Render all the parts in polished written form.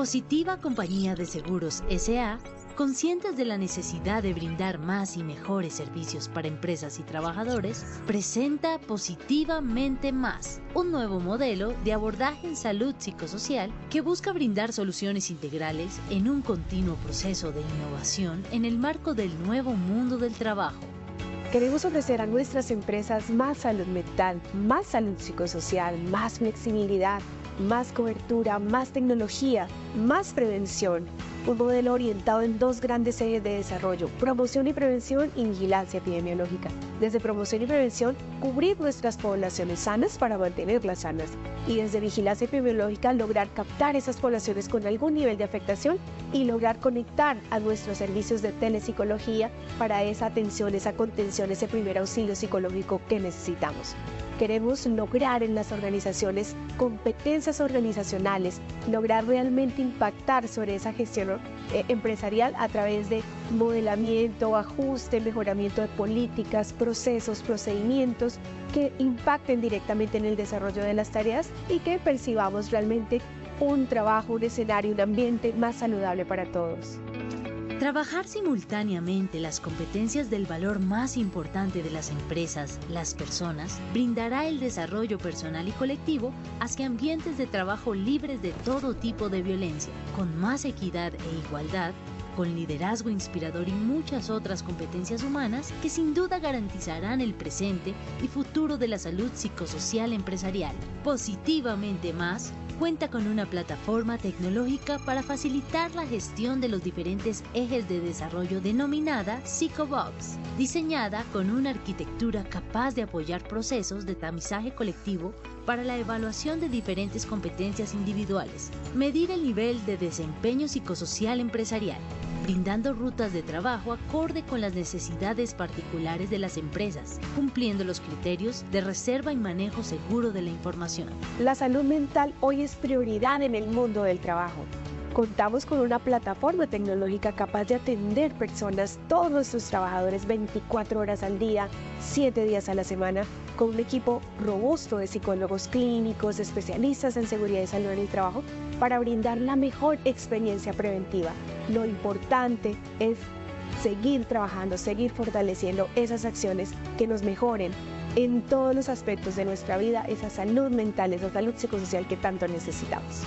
Positiva Compañía de Seguros S.A., conscientes de la necesidad de brindar más y mejores servicios para empresas y trabajadores, presenta Positivamente Más, un nuevo modelo de abordaje en salud psicosocial que busca brindar soluciones integrales en un continuo proceso de innovación en el marco del nuevo mundo del trabajo. Queremos ofrecer a nuestras empresas más salud mental, más salud psicosocial, más flexibilidad, más cobertura, más tecnología, más prevención. Un modelo orientado en dos grandes ejes de desarrollo: promoción y prevención y vigilancia epidemiológica. Desde promoción y prevención, cubrir nuestras poblaciones sanas para mantenerlas sanas. Y desde vigilancia epidemiológica, lograr captar esas poblaciones con algún nivel de afectación y lograr conectar a nuestros servicios de telepsicología para esa atención, esa contención, ese primer auxilio psicológico que necesitamos. Queremos lograr en las organizaciones competencias organizacionales, lograr realmente impactar sobre esa gestión empresarial a través de modelamiento, ajuste, mejoramiento de políticas, procesos, procedimientos que impacten directamente en el desarrollo de las tareas y que percibamos realmente un trabajo, un escenario, un ambiente más saludable para todos. Trabajar simultáneamente las competencias del valor más importante de las empresas, las personas, brindará el desarrollo personal y colectivo hacia ambientes de trabajo libres de todo tipo de violencia, con más equidad e igualdad, con liderazgo inspirador y muchas otras competencias humanas que sin duda garantizarán el presente y futuro de la salud psicosocial empresarial. Positivamente Más cuenta con una plataforma tecnológica para facilitar la gestión de los diferentes ejes de desarrollo denominada PsychoBox, diseñada con una arquitectura capaz de apoyar procesos de tamizaje colectivo para la evaluación de diferentes competencias individuales, medir el nivel de desempeño psicosocial empresarial, brindando rutas de trabajo acorde con las necesidades particulares de las empresas, cumpliendo los criterios de reserva y manejo seguro de la información. La salud mental hoy es prioridad en el mundo del trabajo. Contamos con una plataforma tecnológica capaz de atender personas, todos nuestros trabajadores, 24 horas al día, 7 días a la semana, con un equipo robusto de psicólogos clínicos, especialistas en seguridad y salud en el trabajo, para brindar la mejor experiencia preventiva. Lo importante es seguir trabajando, seguir fortaleciendo esas acciones que nos mejoren en todos los aspectos de nuestra vida, esa salud mental, esa salud psicosocial que tanto necesitamos.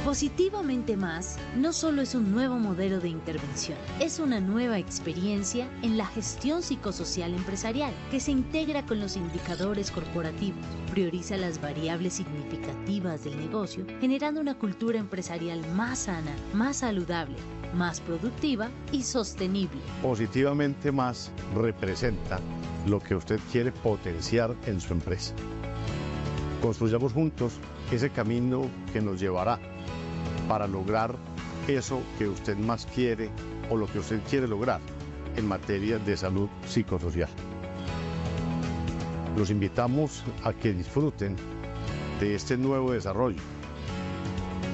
Positivamente Más no solo es un nuevo modelo de intervención, es una nueva experiencia en la gestión psicosocial empresarial que se integra con los indicadores corporativos, prioriza las variables significativas del negocio, generando una cultura empresarial más sana, más saludable, más productiva y sostenible. Positivamente Más representa lo que usted quiere potenciar en su empresa. Construyamos juntos ese camino que nos llevará para lograr eso que usted más quiere o lo que usted quiere lograr en materia de salud psicosocial. Los invitamos a que disfruten de este nuevo desarrollo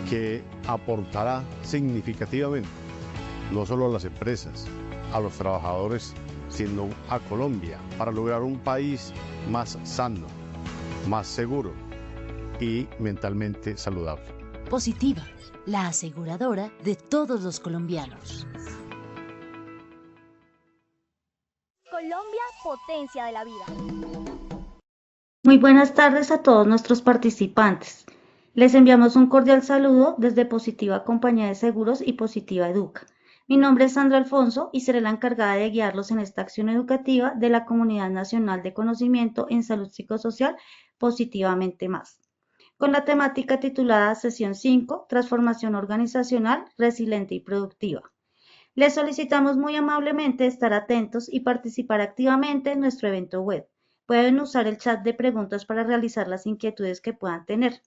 que aportará significativamente no solo a las empresas, a los trabajadores, sino a Colombia para lograr un país más sano, más seguro y mentalmente saludable. Positiva, la aseguradora de todos los colombianos. Colombia, potencia de la vida. Muy buenas tardes a todos nuestros participantes. Les enviamos un cordial saludo desde Positiva Compañía de Seguros y Positiva Educa. Mi nombre es Sandra Alfonso y seré la encargada de guiarlos en esta acción educativa de la Comunidad Nacional de Conocimiento en Salud Psicosocial Positivamente Más, con la temática titulada Sesión 5, Transformación Organizacional, Resiliente y Productiva. Les solicitamos muy amablemente estar atentos y participar activamente en nuestro evento web. Pueden usar el chat de preguntas para realizar las inquietudes que puedan tener.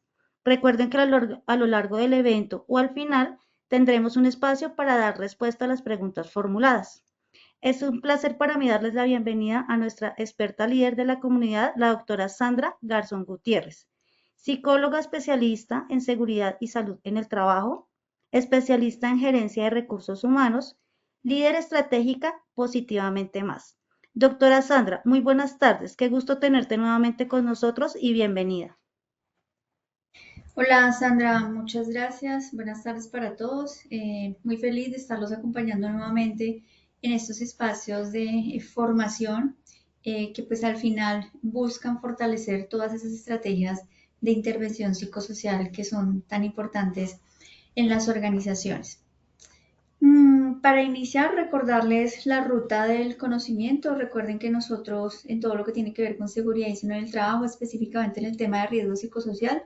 Recuerden que a lo largo del evento o al final tendremos un espacio para dar respuesta a las preguntas formuladas. Es un placer para mí darles la bienvenida a nuestra experta líder de la comunidad, la doctora Sandra Garzón Gutiérrez, psicóloga especialista en seguridad y salud en el trabajo, especialista en gerencia de recursos humanos, líder estratégica Positivamente Más. Doctora Sandra, muy buenas tardes. Qué gusto tenerte nuevamente con nosotros y bienvenida. Hola Sandra, muchas gracias. Buenas tardes para todos. Muy feliz de estarlos acompañando nuevamente en estos espacios de formación que pues al final buscan fortalecer todas esas estrategias de intervención psicosocial que son tan importantes en las organizaciones. Para iniciar, recordarles la ruta del conocimiento. Recuerden que nosotros en todo lo que tiene que ver con seguridad y salud en el trabajo, específicamente en el tema de riesgo psicosocial,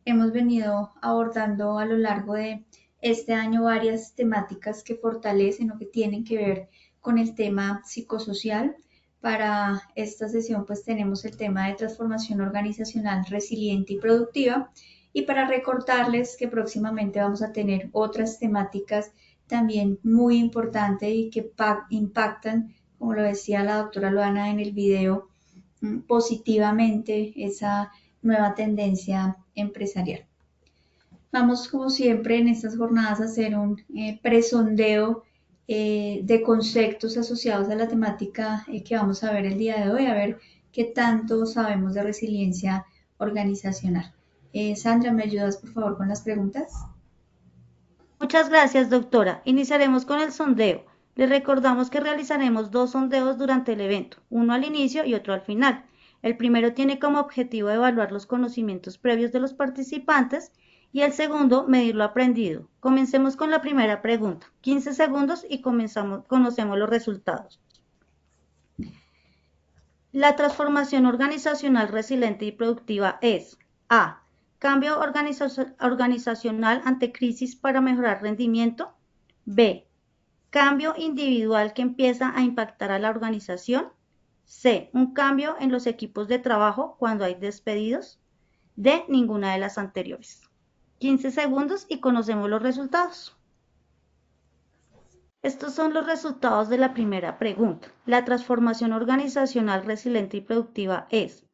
hemos venido abordando a lo largo de este año varias temáticas que fortalecen o que tienen que ver con el tema psicosocial. Para esta sesión pues tenemos el tema de transformación organizacional resiliente y productiva, y para recordarles que próximamente vamos a tener otras temáticas también muy importante y que impactan, como lo decía la doctora Luana en el video, positivamente esa nueva tendencia empresarial. Vamos, como siempre, en estas jornadas a hacer un presondeo de conceptos asociados a la temática que vamos a ver el día de hoy, a ver qué tanto sabemos de resiliencia organizacional. Sandra, ¿me ayudas por favor con las preguntas? Muchas gracias, doctora. Iniciaremos con el sondeo. Les recordamos que realizaremos 2 sondeos durante el evento, uno al inicio y otro al final. El primero tiene como objetivo evaluar los conocimientos previos de los participantes y el segundo, medir lo aprendido. Comencemos con la primera pregunta. 15 segundos y conocemos los resultados. La transformación organizacional resiliente y productiva es A. Cambio organizacional ante crisis para mejorar rendimiento. B. Cambio individual que empieza a impactar a la organización. C. Un cambio en los equipos de trabajo cuando hay despedidos. D. Ninguna de las anteriores. 15 segundos y conocemos los resultados. Estos son los resultados de la primera pregunta. La transformación organizacional resiliente y productiva es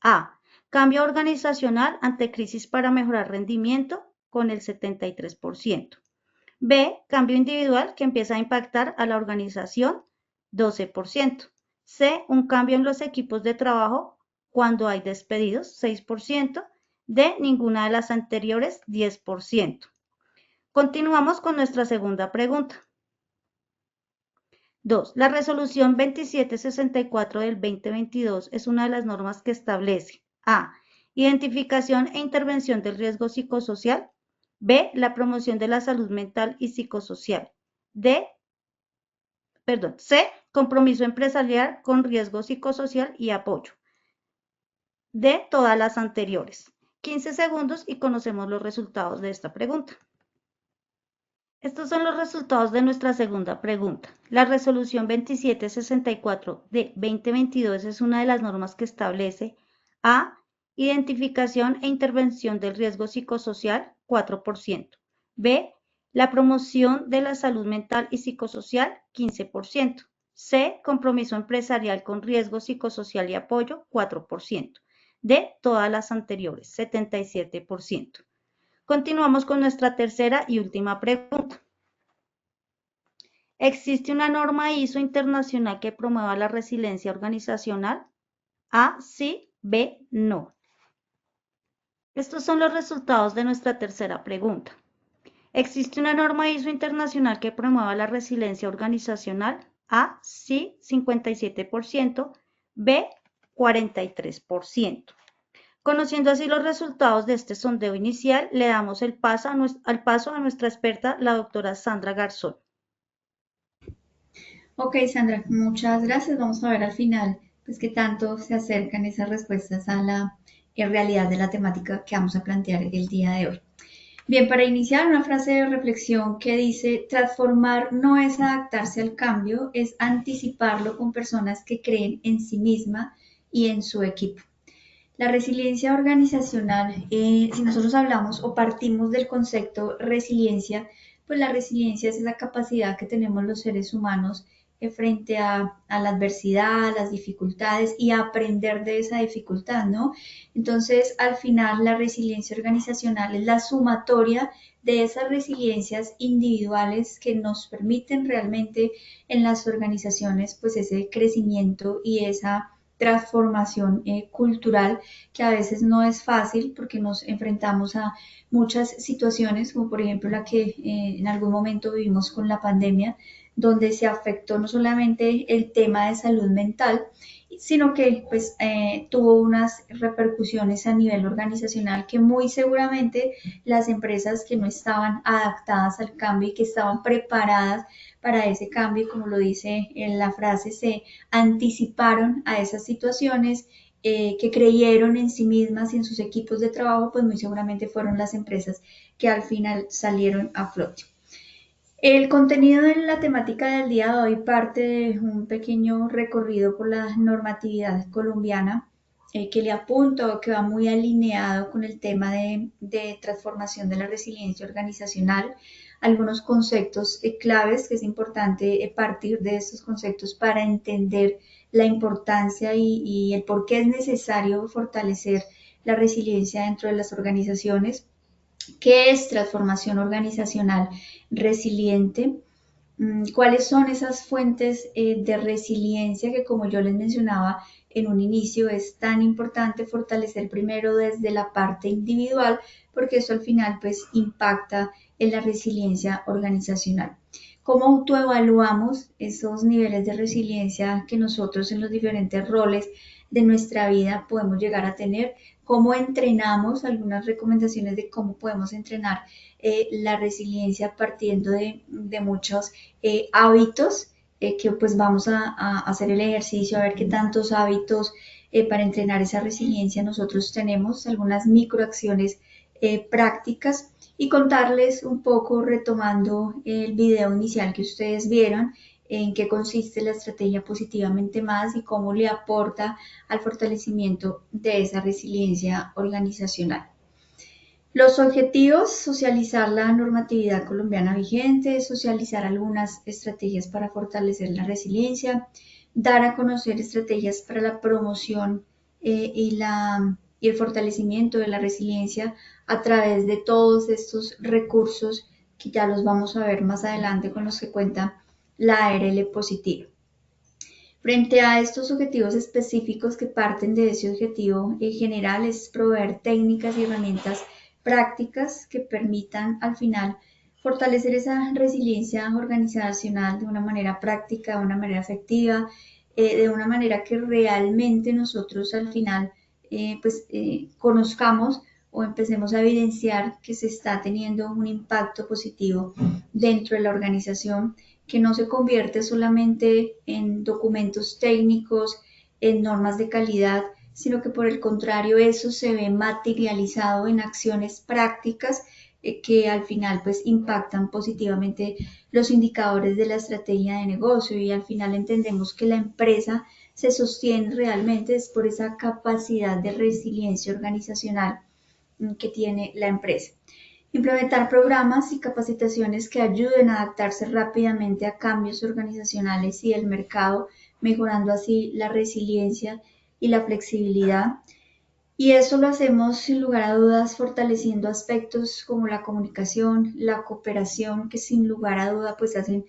A. Cambio organizacional ante crisis para mejorar rendimiento con el 73%. B. Cambio individual que empieza a impactar a la organización 12%. C. Un cambio en los equipos de trabajo cuando hay despedidos 6%. D. Ninguna de las anteriores 10%. Continuamos con nuestra segunda pregunta. 2. La resolución 2764 del 2022 es una de las normas que establece A. Identificación e intervención del riesgo psicosocial. B. La promoción de la salud mental y psicosocial. C. Compromiso empresarial con riesgo psicosocial y apoyo. D. Todas las anteriores. 15 segundos y conocemos los resultados de esta pregunta. Estos son los resultados de nuestra segunda pregunta. La resolución 2764 de 2022 es una de las normas que establece A. Identificación e intervención del riesgo psicosocial, 4%. B. La promoción de la salud mental y psicosocial, 15%. C. Compromiso empresarial con riesgo psicosocial y apoyo, 4%. D. Todas las anteriores, 77%. Continuamos con nuestra tercera y última pregunta. ¿Existe una norma ISO internacional que promueva la resiliencia organizacional? A, sí, B, no. Estos son los resultados de nuestra tercera pregunta. ¿Existe una norma ISO internacional que promueva la resiliencia organizacional? A, sí, 57%, B, 43%. Conociendo así los resultados de este sondeo inicial, le damos el paso a nuestra experta, la doctora Sandra Garzón. Ok, Sandra, muchas gracias. Vamos a ver al final, pues, qué tanto se acercan esas respuestas a la realidad de la temática que vamos a plantear el día de hoy. Bien, para iniciar, una frase de reflexión que dice: transformar no es adaptarse al cambio, es anticiparlo con personas que creen en sí misma y en su equipo. La resiliencia organizacional, si nosotros hablamos o partimos del concepto resiliencia, pues la resiliencia es esa capacidad que tenemos los seres humanos frente a la adversidad, a las dificultades y a aprender de esa dificultad, ¿no? Entonces, al final, la resiliencia organizacional es la sumatoria de esas resiliencias individuales que nos permiten realmente en las organizaciones, pues, ese crecimiento y esa transformación cultural, que a veces no es fácil porque nos enfrentamos a muchas situaciones, como por ejemplo la que en algún momento vivimos con la pandemia, donde se afectó no solamente el tema de salud mental, sino que pues, tuvo unas repercusiones a nivel organizacional que muy seguramente las empresas que no estaban adaptadas al cambio y que estaban preparadas para ese cambio, como lo dice en la frase, se anticiparon a esas situaciones, que creyeron en sí mismas y en sus equipos de trabajo, pues muy seguramente fueron las empresas que al final salieron a flote. El contenido de la temática del día de hoy parte de un pequeño recorrido por la normatividad colombiana, que le apunto que va muy alineado con el tema de transformación de la resiliencia organizacional, algunos conceptos claves que es importante partir de estos conceptos para entender la importancia y el por qué es necesario fortalecer la resiliencia dentro de las organizaciones. ¿Qué es transformación organizacional resiliente? ¿Cuáles son esas fuentes de resiliencia que, como yo les mencionaba en un inicio, es tan importante fortalecer primero desde la parte individual, porque eso al final pues impacta en la resiliencia organizacional? ¿Cómo autoevaluamos esos niveles de resiliencia que nosotros en los diferentes roles de nuestra vida podemos llegar a tener? ¿Cómo entrenamos? Algunas recomendaciones de cómo podemos entrenar la resiliencia partiendo de muchos hábitos, que pues vamos a hacer el ejercicio, a ver qué tantos hábitos para entrenar esa resiliencia nosotros tenemos, algunas microacciones prácticas, y contarles un poco, retomando el video inicial que ustedes vieron, en qué consiste la estrategia Positivamente Más y cómo le aporta al fortalecimiento de esa resiliencia organizacional. Los objetivos: socializar la normatividad colombiana vigente, socializar algunas estrategias para fortalecer la resiliencia, dar a conocer estrategias para la promoción y el fortalecimiento de la resiliencia a través de todos estos recursos que ya los vamos a ver más adelante, con los que cuenta la ARL positiva. Frente a estos objetivos específicos que parten de ese objetivo general, es proveer técnicas y herramientas prácticas que permitan al final fortalecer esa resiliencia organizacional de una manera práctica, de una manera efectiva, de una manera que realmente nosotros al final conozcamos o empecemos a evidenciar que se está teniendo un impacto positivo dentro de la organización, que no se convierte solamente en documentos técnicos, en normas de calidad, sino que por el contrario eso se ve materializado en acciones prácticas que al final pues impactan positivamente los indicadores de la estrategia de negocio, y al final entendemos que la empresa se sostiene realmente es por esa capacidad de resiliencia organizacional que tiene la empresa. Implementar programas y capacitaciones que ayuden a adaptarse rápidamente a cambios organizacionales y del mercado, mejorando así la resiliencia y la flexibilidad. Y eso lo hacemos sin lugar a dudas fortaleciendo aspectos como la comunicación, la cooperación, que sin lugar a duda pues hacen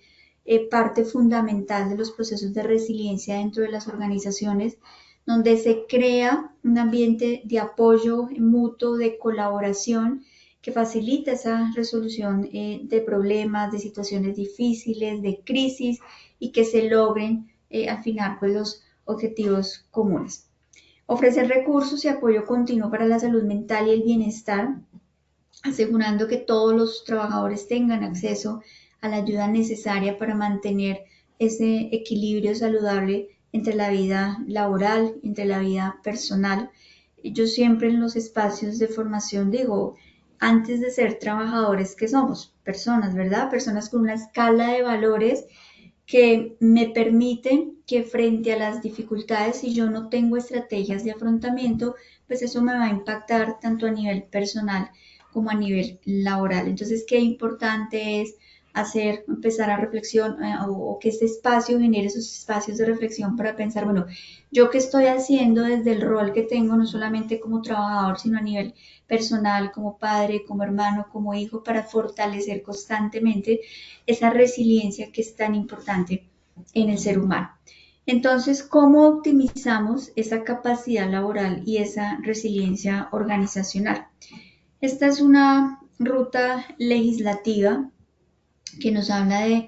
parte fundamental de los procesos de resiliencia dentro de las organizaciones, donde se crea un ambiente de apoyo mutuo, de colaboración, que facilita esa resolución de problemas, de situaciones difíciles, de crisis, y que se logren al final pues los objetivos comunes. Ofrecer recursos y apoyo continuo para la salud mental y el bienestar, asegurando que todos los trabajadores tengan acceso a la ayuda necesaria para mantener ese equilibrio saludable entre la vida laboral, entre la vida personal. Yo siempre en los espacios de formación digo, antes de ser trabajadores, ¿qué somos? Personas, ¿verdad? Personas con una escala de valores que me permiten que frente a las dificultades, si yo no tengo estrategias de afrontamiento, pues eso me va a impactar tanto a nivel personal como a nivel laboral. Entonces, qué importante es empezar a reflexión o que este espacio genere esos espacios de reflexión para pensar, bueno, yo qué estoy haciendo desde el rol que tengo, no solamente como trabajador, sino a nivel personal, como padre, como hermano, como hijo, para fortalecer constantemente esa resiliencia que es tan importante en el ser humano. Entonces, ¿cómo optimizamos esa capacidad laboral y esa resiliencia organizacional? Esta es una ruta legislativa que nos habla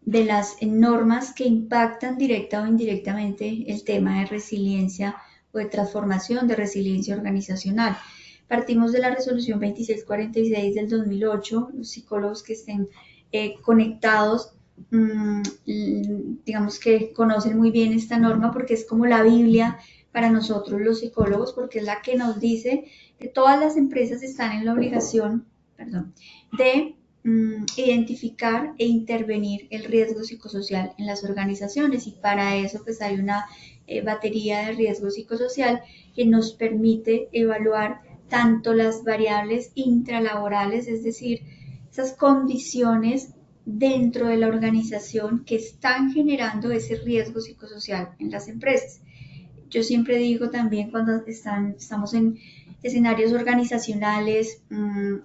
de las normas que impactan directa o indirectamente el tema de resiliencia o de transformación de resiliencia organizacional. Partimos de la resolución 2646 del 2008, los psicólogos que estén conectados, digamos que conocen muy bien esta norma porque es como la Biblia para nosotros los psicólogos, porque es la que nos dice que todas las empresas están en la obligación, de identificar e intervenir el riesgo psicosocial en las organizaciones, y para eso pues hay una batería de riesgo psicosocial que nos permite evaluar tanto las variables intralaborales, es decir, esas condiciones dentro de la organización que están generando ese riesgo psicosocial en las empresas. Yo siempre digo también cuando estamos en escenarios organizacionales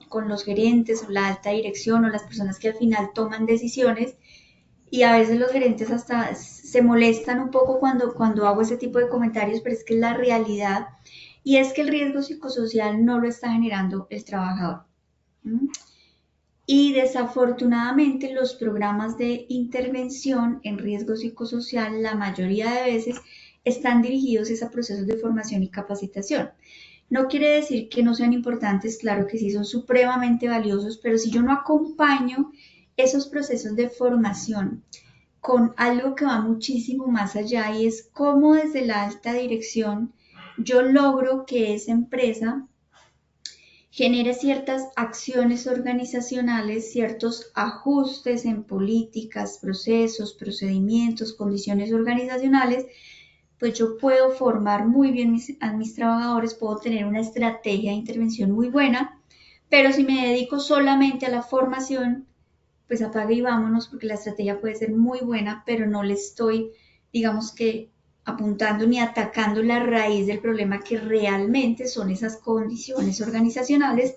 con los gerentes o la alta dirección o las personas que al final toman decisiones, y a veces los gerentes hasta se molestan un poco cuando hago ese tipo de comentarios, pero es que es la realidad, y es que el riesgo psicosocial no lo está generando el trabajador. Y desafortunadamente los programas de intervención en riesgo psicosocial la mayoría de veces están dirigidos a procesos de formación y capacitación. No quiere decir que no sean importantes, claro que sí, son supremamente valiosos, pero si yo no acompaño esos procesos de formación con algo que va muchísimo más allá, y es cómo desde la alta dirección yo logro que esa empresa genere ciertas acciones organizacionales, ciertos ajustes en políticas, procesos, procedimientos, condiciones organizacionales, pues yo puedo formar muy bien a mis trabajadores, puedo tener una estrategia de intervención muy buena, pero si me dedico solamente a la formación, pues apague y vámonos, porque la estrategia puede ser muy buena, pero no le estoy, digamos que, apuntando ni atacando la raíz del problema, que realmente son esas condiciones organizacionales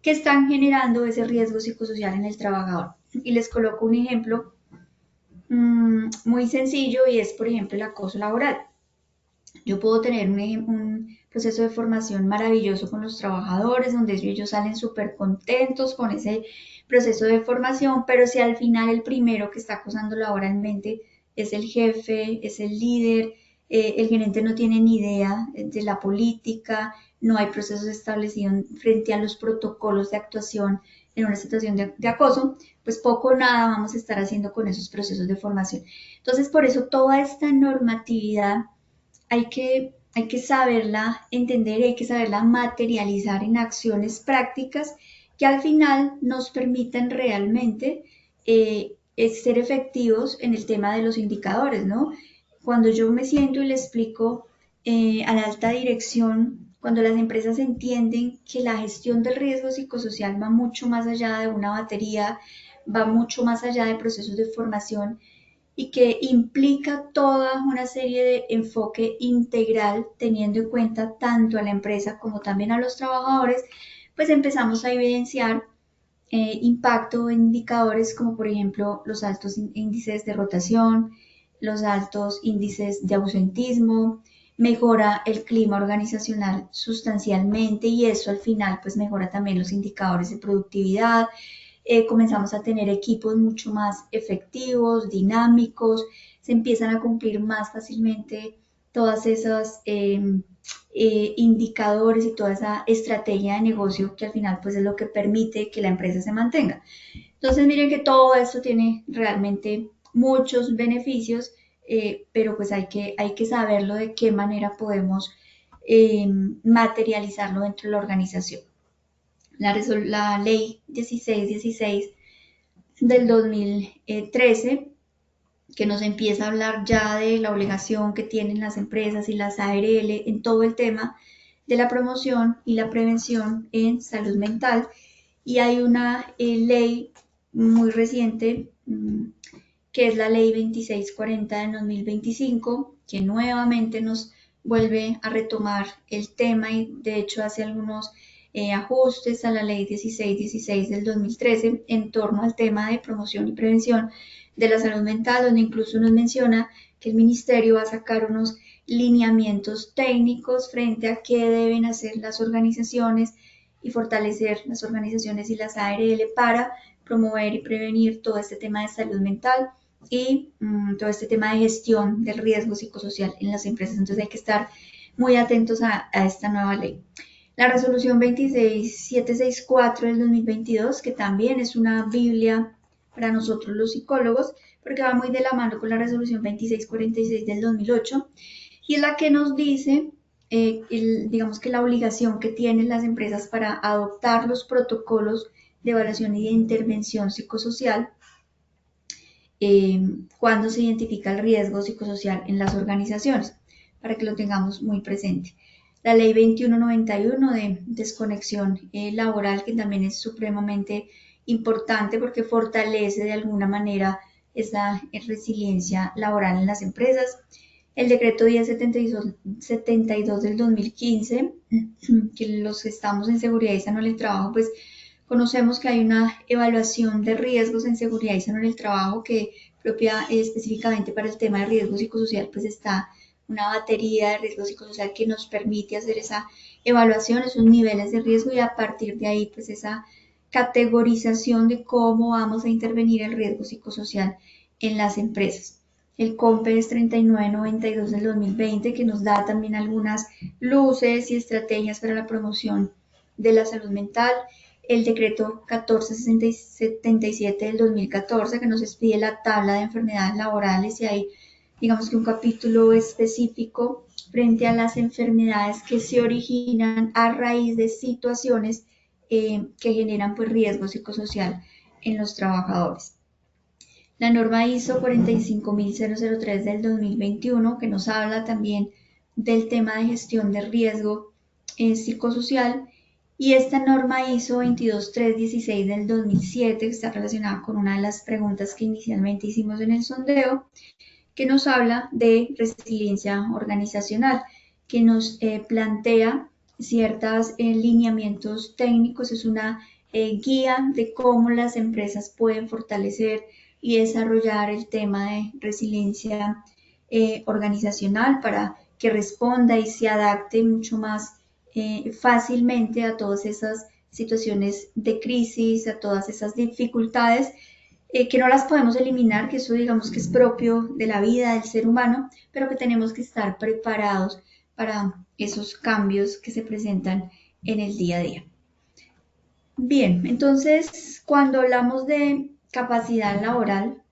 que están generando ese riesgo psicosocial en el trabajador. Y les coloco un ejemplo muy sencillo, y es, por ejemplo, el acoso laboral. Yo puedo tener un proceso de formación maravilloso con los trabajadores, donde ellos salen súper contentos con ese proceso de formación, pero si al final el primero que está acosando laboralmente es el jefe, es el líder, el gerente no tiene ni idea de la política, no hay procesos establecidos frente a los protocolos de actuación en una situación de acoso, pues poco o nada vamos a estar haciendo con esos procesos de formación. Entonces, por eso toda esta normatividad hay que saberla entender, hay que saberla materializar en acciones prácticas que al final nos permitan realmente ser efectivos en el tema de los indicadores, ¿no? Cuando yo me siento y le explico a la alta dirección, cuando las empresas entienden que la gestión del riesgo psicosocial va mucho más allá de una batería, va mucho más allá de procesos de formación, y que implica toda una serie de enfoque integral, teniendo en cuenta tanto a la empresa como también a los trabajadores, pues empezamos a evidenciar impacto en indicadores como, por ejemplo, los altos índices de rotación, los altos índices de ausentismo, mejora el clima organizacional sustancialmente, y eso al final pues mejora también los indicadores de productividad. Comenzamos a tener equipos mucho más efectivos, dinámicos, se empiezan a cumplir más fácilmente todas esas indicadores y toda esa estrategia de negocio que al final pues es lo que permite que la empresa se mantenga. Entonces miren que todo esto tiene realmente muchos beneficios, pero pues hay que saberlo de qué manera podemos materializarlo dentro de la organización. La ley 1616 del 2013, que nos empieza a hablar ya de la obligación que tienen las empresas y las ARL en todo el tema de la promoción y la prevención en salud mental. Y hay una ley muy reciente, que es la ley 2640 de 2025, que nuevamente nos vuelve a retomar el tema, y de hecho hace algunos ajustes a la ley 1616 del 2013 en torno al tema de promoción y prevención de la salud mental, donde incluso nos menciona que el ministerio va a sacar unos lineamientos técnicos frente a qué deben hacer las organizaciones y fortalecer las organizaciones y las ARL para promover y prevenir todo este tema de salud mental y todo este tema de gestión del riesgo psicosocial en las empresas. Entonces hay que estar muy atentos a esta nueva ley. La resolución 26764 del 2022, que también es una biblia para nosotros los psicólogos, porque va muy de la mano con la resolución 2646 del 2008, y es la que nos dice, digamos que la obligación que tienen las empresas para adoptar los protocolos de evaluación y de intervención psicosocial cuando se identifica el riesgo psicosocial en las organizaciones, para que lo tengamos muy presente. La ley 2191 de desconexión laboral, que también es supremamente importante porque fortalece de alguna manera esa resiliencia laboral en las empresas. El decreto 1072 del 2015, que los que estamos en seguridad y salud en el trabajo, pues conocemos que hay una evaluación de riesgos en seguridad y salud en el trabajo que propia específicamente para el tema de riesgo psicosocial, pues está una batería de riesgo psicosocial que nos permite hacer esa evaluación, esos niveles de riesgo y a partir de ahí pues esa categorización de cómo vamos a intervenir el riesgo psicosocial en las empresas. El COMPES 3992 del 2020 que nos da también algunas luces y estrategias para la promoción de la salud mental. El decreto 1477 del 2014 que nos expide la tabla de enfermedades laborales y hay digamos que un capítulo específico frente a las enfermedades que se originan a raíz de situaciones que generan pues riesgo psicosocial en los trabajadores. La norma ISO 45003 del 2021 que nos habla también del tema de gestión de riesgo psicosocial y esta norma ISO 22316 del 2007 que está relacionada con una de las preguntas que inicialmente hicimos en el sondeo, que nos habla de resiliencia organizacional, que nos plantea ciertos lineamientos técnicos, es una guía de cómo las empresas pueden fortalecer y desarrollar el tema de resiliencia organizacional para que responda y se adapte mucho más fácilmente a todas esas situaciones de crisis, a todas esas dificultades que no las podemos eliminar, que eso digamos que es propio de la vida del ser humano, pero que tenemos que estar preparados para esos cambios que se presentan en el día a día. Bien, entonces cuando hablamos de capacidad laboral,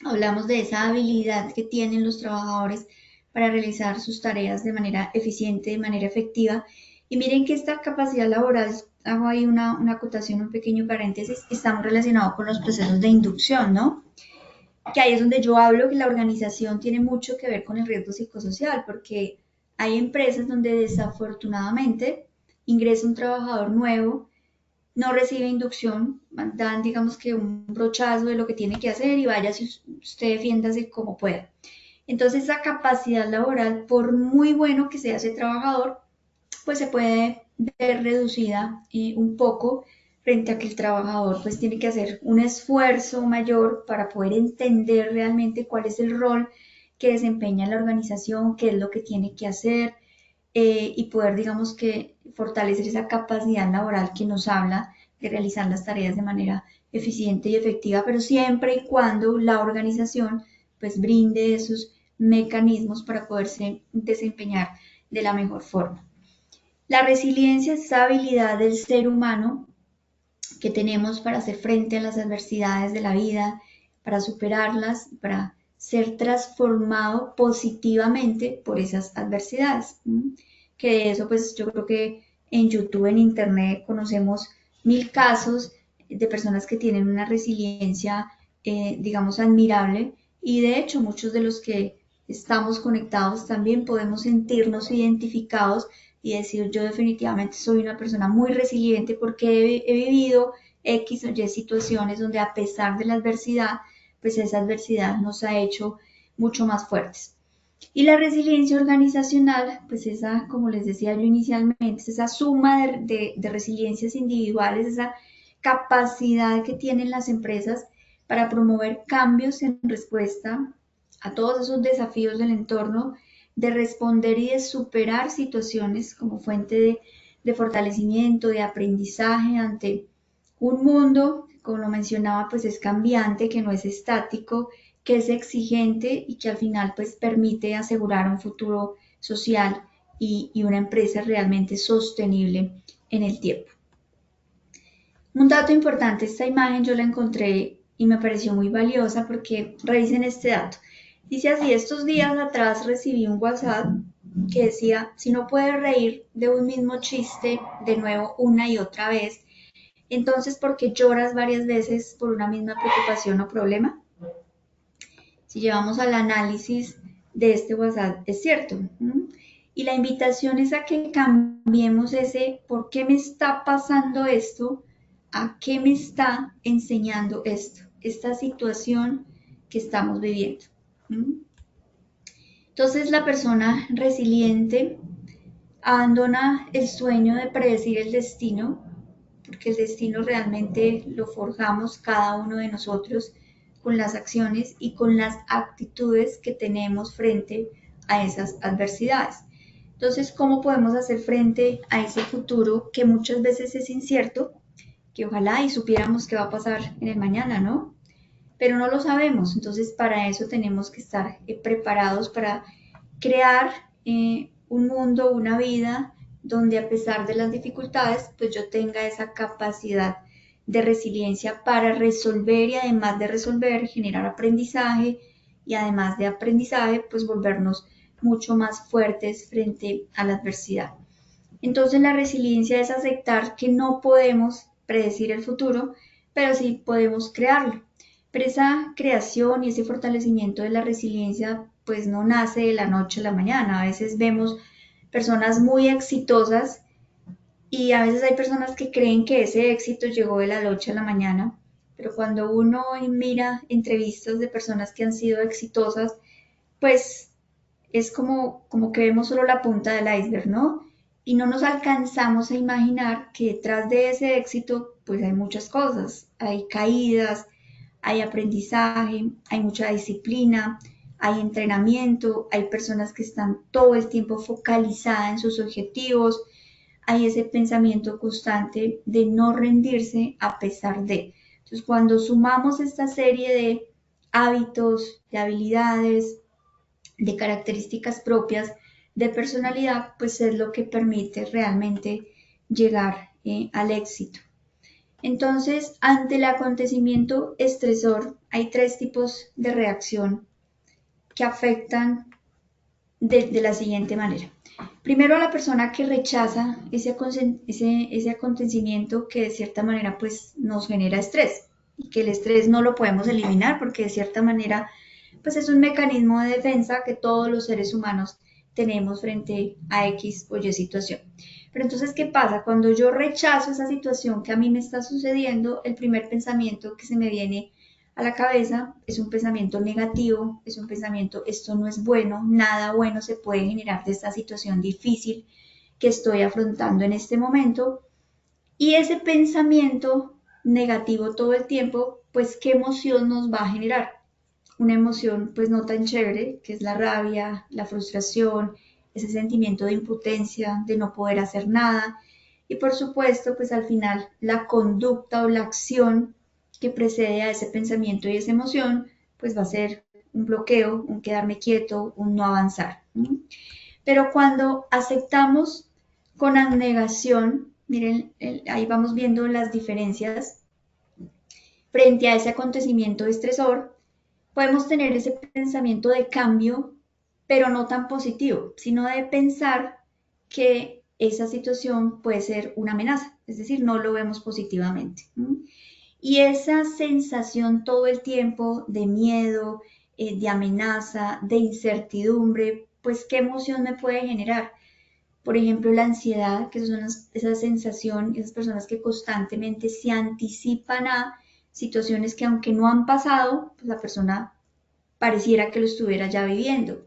hablamos de esa habilidad que tienen los trabajadores para realizar sus tareas de manera eficiente, de manera efectiva. Y miren que esta capacidad laboral, hago ahí una acotación, un pequeño paréntesis, estamos relacionados con los procesos de inducción, ¿no? Que ahí es donde yo hablo que la organización tiene mucho que ver con el riesgo psicosocial, porque hay empresas donde desafortunadamente ingresa un trabajador nuevo, no recibe inducción, dan digamos que un brochazo de lo que tiene que hacer y vaya si usted defiéndase como pueda. Entonces esa capacidad laboral, por muy bueno que sea ese trabajador, pues se puede ver reducida un poco frente a que el trabajador pues tiene que hacer un esfuerzo mayor para poder entender realmente cuál es el rol que desempeña la organización, qué es lo que tiene que hacer y poder digamos que fortalecer esa capacidad laboral que nos habla de realizar las tareas de manera eficiente y efectiva, pero siempre y cuando la organización pues brinde esos mecanismos para poderse desempeñar de la mejor forma. La resiliencia es esa habilidad del ser humano que tenemos para hacer frente a las adversidades de la vida, para superarlas, para ser transformado positivamente por esas adversidades. Que de eso pues yo creo que en YouTube, en Internet conocemos 1000 casos de personas que tienen una resiliencia digamos admirable y de hecho muchos de los que estamos conectados también podemos sentirnos identificados y decir yo definitivamente soy una persona muy resiliente porque he vivido X o Y situaciones donde a pesar de la adversidad, pues esa adversidad nos ha hecho mucho más fuertes. Y la resiliencia organizacional, pues esa, como les decía yo inicialmente, es esa suma de resiliencias individuales, esa capacidad que tienen las empresas para promover cambios en respuesta a todos esos desafíos del entorno, de responder y de superar situaciones como fuente de fortalecimiento, de aprendizaje ante un mundo, como lo mencionaba, pues es cambiante, que no es estático, que es exigente y que al final pues permite asegurar un futuro social y una empresa realmente sostenible en el tiempo. Un dato importante, esta imagen yo la encontré y me pareció muy valiosa porque revisen este dato. Dice así: estos días atrás recibí un WhatsApp que decía: si no puedes reír de un mismo chiste de nuevo una y otra vez, entonces ¿por qué lloras varias veces por una misma preocupación o problema? Si llevamos al análisis de este WhatsApp, es cierto. Y la invitación es a que cambiemos ese ¿por qué me está pasando esto? ¿A qué me está enseñando esto? Esta situación que estamos viviendo. Entonces la persona resiliente abandona el sueño de predecir el destino, porque el destino realmente lo forjamos cada uno de nosotros con las acciones y con las actitudes que tenemos frente a esas adversidades. Entonces, ¿cómo podemos hacer frente a ese futuro que muchas veces es incierto? Que ojalá y supiéramos qué va a pasar en el mañana, ¿no? Pero no lo sabemos, entonces para eso tenemos que estar preparados para crear un mundo, una vida donde a pesar de las dificultades, pues yo tenga esa capacidad de resiliencia para resolver y además de resolver, generar aprendizaje y además de aprendizaje, pues volvernos mucho más fuertes frente a la adversidad. Entonces la resiliencia es aceptar que no podemos predecir el futuro, pero sí podemos crearlo. Pero esa creación y ese fortalecimiento de la resiliencia pues no nace de la noche a la mañana. A veces vemos personas muy exitosas y a veces hay personas que creen que ese éxito llegó de la noche a la mañana, pero cuando uno mira entrevistas de personas que han sido exitosas, pues es como que vemos solo la punta del iceberg, ¿no? Y no nos alcanzamos a imaginar que detrás de ese éxito pues hay muchas cosas, hay caídas, hay aprendizaje, hay mucha disciplina, hay entrenamiento, hay personas que están todo el tiempo focalizadas en sus objetivos, hay ese pensamiento constante de no rendirse a pesar de. Entonces, cuando sumamos esta serie de hábitos, de habilidades, de características propias de personalidad, pues es lo que permite realmente llegar al éxito. Entonces, ante el acontecimiento estresor, hay 3 tipos de reacción que afectan de la siguiente manera. Primero, a la persona que rechaza ese acontecimiento que de cierta manera pues nos genera estrés y que el estrés no lo podemos eliminar porque de cierta manera pues es un mecanismo de defensa que todos los seres humanos tenemos frente a X o Y situación. Pero entonces, ¿qué pasa? Cuando yo rechazo esa situación que a mí me está sucediendo, el primer pensamiento que se me viene a la cabeza es un pensamiento negativo, es un pensamiento, esto no es bueno, nada bueno se puede generar de esta situación difícil que estoy afrontando en este momento. Y ese pensamiento negativo todo el tiempo, pues, ¿qué emoción nos va a generar? Una emoción pues no tan chévere, que es la rabia, la frustración, ese sentimiento de impotencia, de no poder hacer nada. Y por supuesto, pues al final la conducta o la acción que precede a ese pensamiento y esa emoción, pues va a ser un bloqueo, un quedarme quieto, un no avanzar. Pero cuando aceptamos con abnegación, miren, ahí vamos viendo las diferencias frente a ese acontecimiento estresor, podemos tener ese pensamiento de cambio, pero no tan positivo, sino de pensar que esa situación puede ser una amenaza, es decir, no lo vemos positivamente. Y esa sensación todo el tiempo de miedo, de amenaza, de incertidumbre, pues ¿qué emoción me puede generar? Por ejemplo, la ansiedad, que son esa sensación, esas personas que constantemente se anticipan a situaciones que aunque no han pasado, pues la persona pareciera que lo estuviera ya viviendo.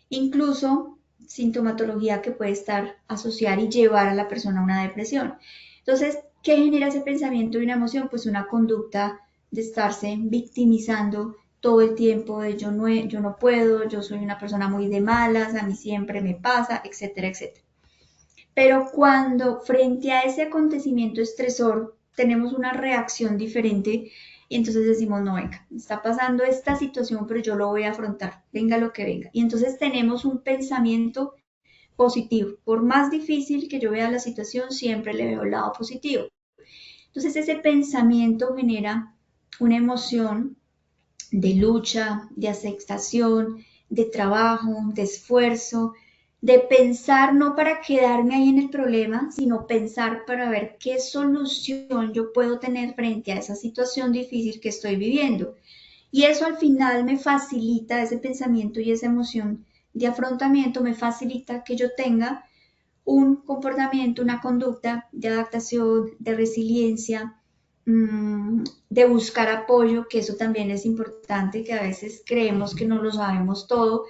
Incluso sintomatología que puede estar asociar y llevar a la persona a una depresión. Entonces, ¿qué genera ese pensamiento y una emoción? Pues una conducta de estarse victimizando todo el tiempo de yo no puedo, yo soy una persona muy de malas, a mí siempre me pasa, etcétera, etcétera. Pero cuando frente a ese acontecimiento estresor tenemos una reacción diferente y entonces decimos, no, venga, está pasando esta situación, pero yo lo voy a afrontar, venga lo que venga. Y entonces tenemos un pensamiento positivo. Por más difícil que yo vea la situación, siempre le veo el lado positivo. Entonces ese pensamiento genera una emoción de lucha, de aceptación, de trabajo, de esfuerzo, de pensar no para quedarme ahí en el problema, sino pensar para ver qué solución yo puedo tener frente a esa situación difícil que estoy viviendo. Y eso al final me facilita, ese pensamiento y esa emoción de afrontamiento me facilita que yo tenga un comportamiento, una conducta de adaptación, de resiliencia, de buscar apoyo, que eso también es importante, que a veces creemos que no lo sabemos todo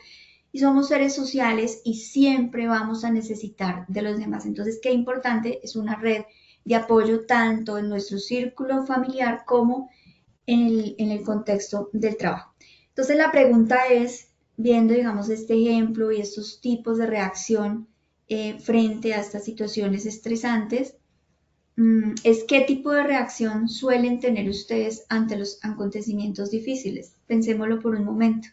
y somos seres sociales y siempre vamos a necesitar de los demás. Entonces, qué importante es una red de apoyo tanto en nuestro círculo familiar como en el contexto del trabajo. Entonces, la pregunta es, viendo, digamos, este ejemplo y estos tipos de reacción frente a estas situaciones estresantes, es qué tipo de reacción suelen tener ustedes ante los acontecimientos difíciles. Pensémoslo por un momento.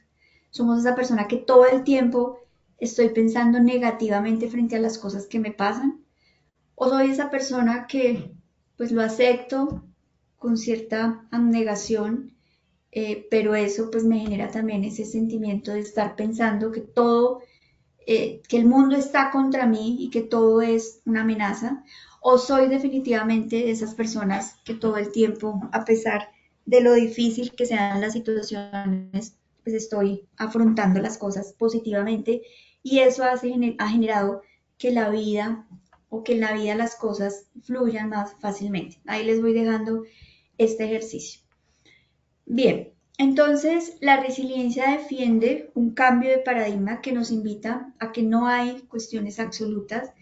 Somos esa persona que todo el tiempo estoy pensando negativamente frente a las cosas que me pasan, o soy esa persona que pues lo acepto con cierta abnegación, pero eso pues me genera también ese sentimiento de estar pensando que todo, que el mundo está contra mí y que todo es una amenaza, o soy definitivamente de esas personas que todo el tiempo, a pesar de lo difícil que sean las situaciones, pues estoy afrontando las cosas positivamente y eso ha generado que la vida o que en la vida las cosas fluyan más fácilmente. Ahí les voy dejando este ejercicio. Bien, entonces la resiliencia defiende un cambio de paradigma que nos invita a que no hay cuestiones absolutas,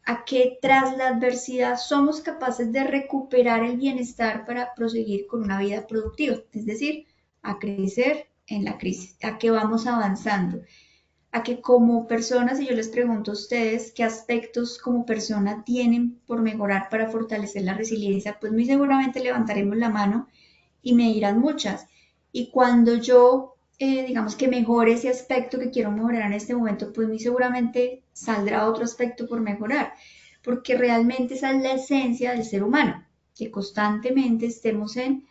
a que tras la adversidad somos capaces de recuperar el bienestar para proseguir con una vida productiva, es decir, a crecer en la crisis, a que vamos avanzando, a que como personas, y yo les pregunto a ustedes qué aspectos como persona tienen por mejorar para fortalecer la resiliencia, pues muy seguramente levantaremos la mano y me dirán muchas. Y cuando yo, digamos que mejore ese aspecto que quiero mejorar en este momento, pues muy seguramente saldrá otro aspecto por mejorar, porque realmente esa es la esencia del ser humano, que constantemente estemos en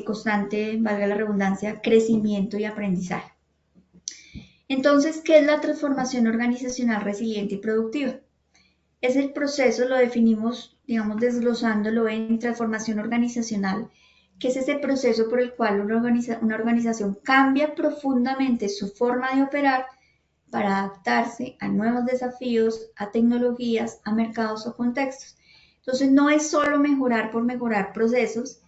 constante, valga la redundancia, crecimiento y aprendizaje. Entonces, ¿qué es la transformación organizacional resiliente y productiva? Es el proceso, lo definimos, digamos, desglosándolo en transformación organizacional, que es ese proceso por el cual una organización cambia profundamente su forma de operar para adaptarse a nuevos desafíos, a tecnologías, a mercados o contextos. Entonces, no es solo mejorar por mejorar procesos,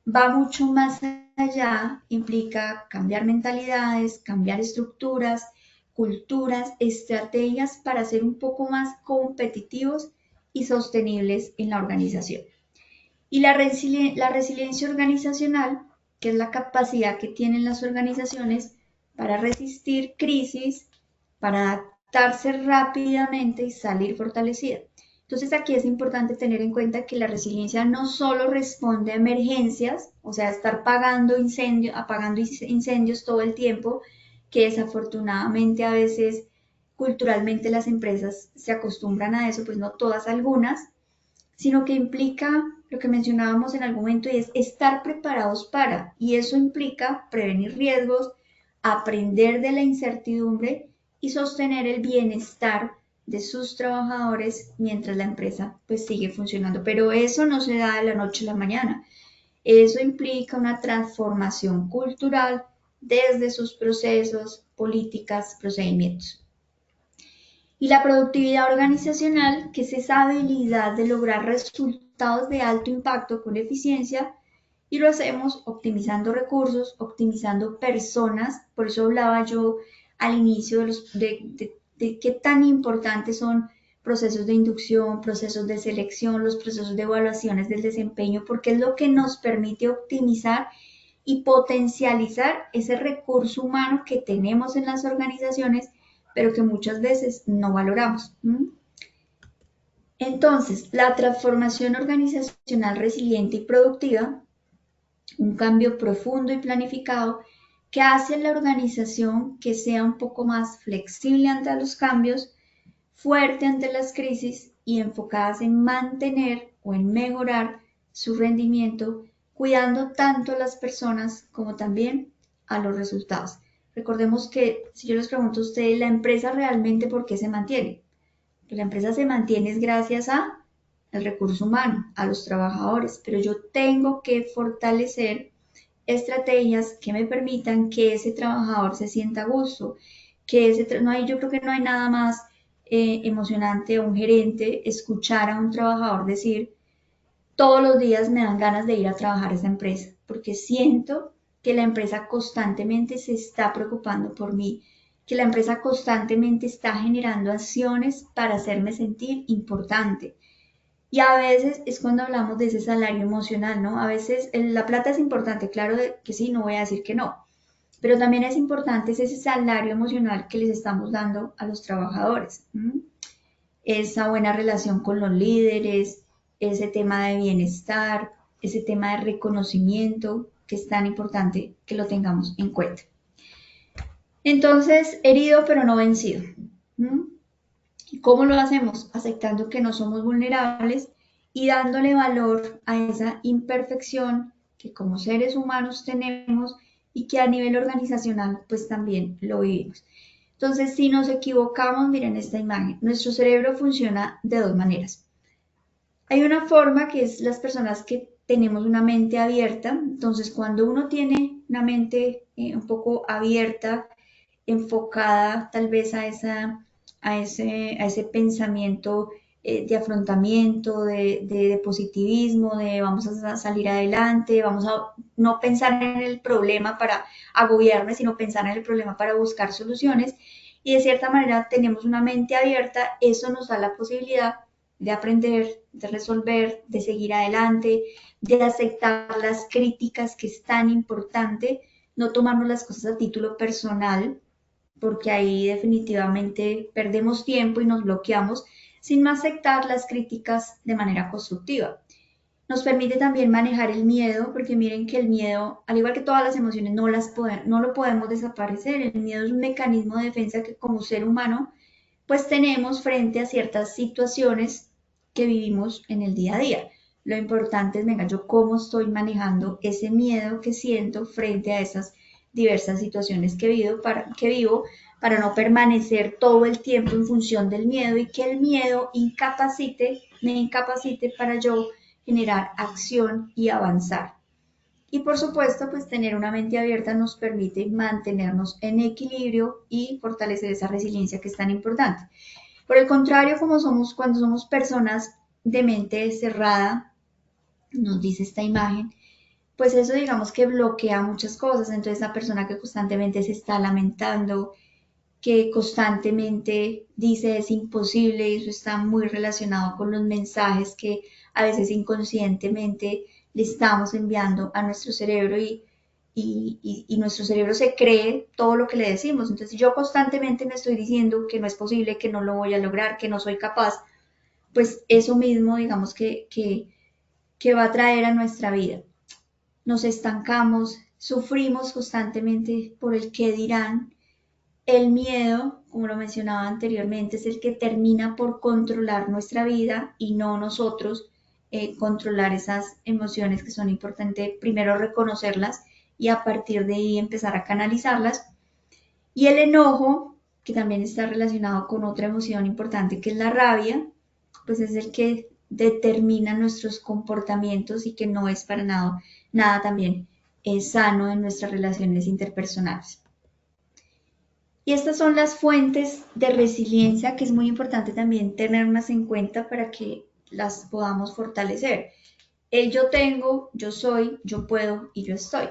va mucho más allá, implica cambiar mentalidades, cambiar estructuras, culturas, estrategias para ser un poco más competitivos y sostenibles en la organización. Y la resiliencia organizacional, que es la capacidad que tienen las organizaciones para resistir crisis, para adaptarse rápidamente y salir fortalecida. Entonces aquí es importante tener en cuenta que la resiliencia no solo responde a emergencias, o sea, estar apagando incendios todo el tiempo, que desafortunadamente a veces culturalmente las empresas se acostumbran a eso, pues no todas, algunas, sino que implica lo que mencionábamos en algún momento y es estar preparados para, y eso implica prevenir riesgos, aprender de la incertidumbre y sostener el bienestar de sus trabajadores mientras la empresa pues sigue funcionando. Pero eso no se da de la noche a la mañana. Eso implica una transformación cultural desde sus procesos, políticas, procedimientos. Y la productividad organizacional, que es esa habilidad de lograr resultados de alto impacto con eficiencia, y lo hacemos optimizando recursos, optimizando personas. Por eso hablaba yo al inicio de qué tan importantes son procesos de inducción, procesos de selección, los procesos de evaluaciones del desempeño, porque es lo que nos permite optimizar y potencializar ese recurso humano que tenemos en las organizaciones, pero que muchas veces no valoramos. Entonces, la transformación organizacional resiliente y productiva, un cambio profundo y planificado que hace a la organización que sea un poco más flexible ante los cambios, fuerte ante las crisis y enfocadas en mantener o en mejorar su rendimiento, cuidando tanto a las personas como también a los resultados. Recordemos que si yo les pregunto a ustedes, ¿la empresa realmente por qué se mantiene? Pues la empresa se mantiene es gracias al recurso humano, a los trabajadores, pero yo tengo que fortalecer estrategias que me permitan que ese trabajador se sienta a gusto, que yo creo que no hay nada más emocionante a un gerente escuchar a un trabajador decir, todos los días me dan ganas de ir a trabajar a esa empresa, porque siento que la empresa constantemente se está preocupando por mí, que la empresa constantemente está generando acciones para hacerme sentir importante. Y a veces es cuando hablamos de ese salario emocional, ¿no? A veces la plata es importante, claro que sí, no voy a decir que no, pero también es importante ese salario emocional que les estamos dando a los trabajadores. Esa buena relación con los líderes, ese tema de bienestar, ese tema de reconocimiento, que es tan importante que lo tengamos en cuenta. Entonces, herido pero no vencido. ¿Y cómo lo hacemos? Aceptando que no somos vulnerables y dándole valor a esa imperfección que como seres humanos tenemos y que a nivel organizacional pues también lo vivimos. Entonces, si nos equivocamos, miren esta imagen, nuestro cerebro funciona de dos maneras. Hay una forma que es las personas que tenemos una mente abierta, entonces cuando uno tiene una mente un poco abierta, enfocada tal vez a ese pensamiento de afrontamiento, de positivismo, de vamos a salir adelante, vamos a no pensar en el problema para agobiarme, sino pensar en el problema para buscar soluciones. Y de cierta manera tenemos una mente abierta, eso nos da la posibilidad de aprender, de resolver, de seguir adelante, de aceptar las críticas, que es tan importante, no tomarnos las cosas a título personal, porque ahí definitivamente perdemos tiempo y nos bloqueamos, sin aceptar las críticas de manera constructiva. Nos permite también manejar el miedo, porque miren que el miedo, al igual que todas las emociones, no lo podemos desaparecer. El miedo es un mecanismo de defensa que como ser humano, pues tenemos frente a ciertas situaciones que vivimos en el día a día. Lo importante es, venga, yo cómo estoy manejando ese miedo que siento frente a esas diversas situaciones que vivo para no permanecer todo el tiempo en función del miedo y que el miedo me incapacite para yo generar acción y avanzar. Y por supuesto, pues tener una mente abierta nos permite mantenernos en equilibrio y fortalecer esa resiliencia que es tan importante. Por el contrario, cuando somos personas de mente cerrada, nos dice esta imagen, pues eso digamos que bloquea muchas cosas. Entonces la persona que constantemente se está lamentando, que constantemente dice es imposible, y eso está muy relacionado con los mensajes que a veces inconscientemente le estamos enviando a nuestro cerebro y nuestro cerebro se cree todo lo que le decimos. Entonces yo constantemente me estoy diciendo que no es posible, que no lo voy a lograr, que no soy capaz, pues eso mismo digamos que va a traer a nuestra vida. Nos estancamos, sufrimos constantemente por el qué dirán. El miedo, como lo mencionaba anteriormente, es el que termina por controlar nuestra vida y no nosotros controlar esas emociones que son importantes, primero reconocerlas y a partir de ahí empezar a canalizarlas. Y el enojo, que también está relacionado con otra emoción importante que es la rabia, pues es el que determina nuestros comportamientos y que no es para nada también sano en nuestras relaciones interpersonales. Y estas son las fuentes de resiliencia que es muy importante también tenerlas en cuenta para que las podamos fortalecer. El yo tengo, yo soy, yo puedo y yo estoy.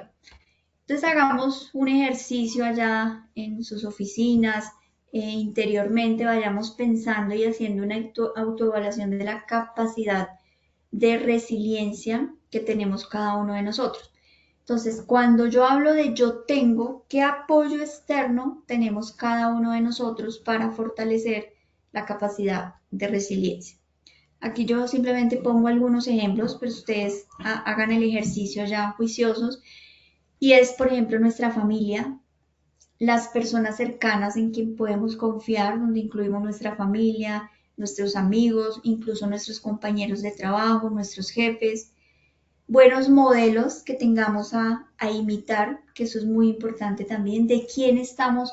Entonces hagamos un ejercicio allá en sus oficinas, interiormente vayamos pensando y haciendo una autoevaluación de la capacidad de resiliencia que tenemos cada uno de nosotros. Entonces, cuando yo hablo de yo tengo, ¿qué apoyo externo tenemos cada uno de nosotros para fortalecer la capacidad de resiliencia? Aquí yo simplemente pongo algunos ejemplos, pero ustedes hagan el ejercicio ya juiciosos. Y es, por ejemplo, nuestra familia, las personas cercanas en quien podemos confiar, donde incluimos nuestra familia, nuestros amigos, incluso nuestros compañeros de trabajo, nuestros jefes. Buenos modelos que tengamos a imitar, que eso es muy importante también, de quién estamos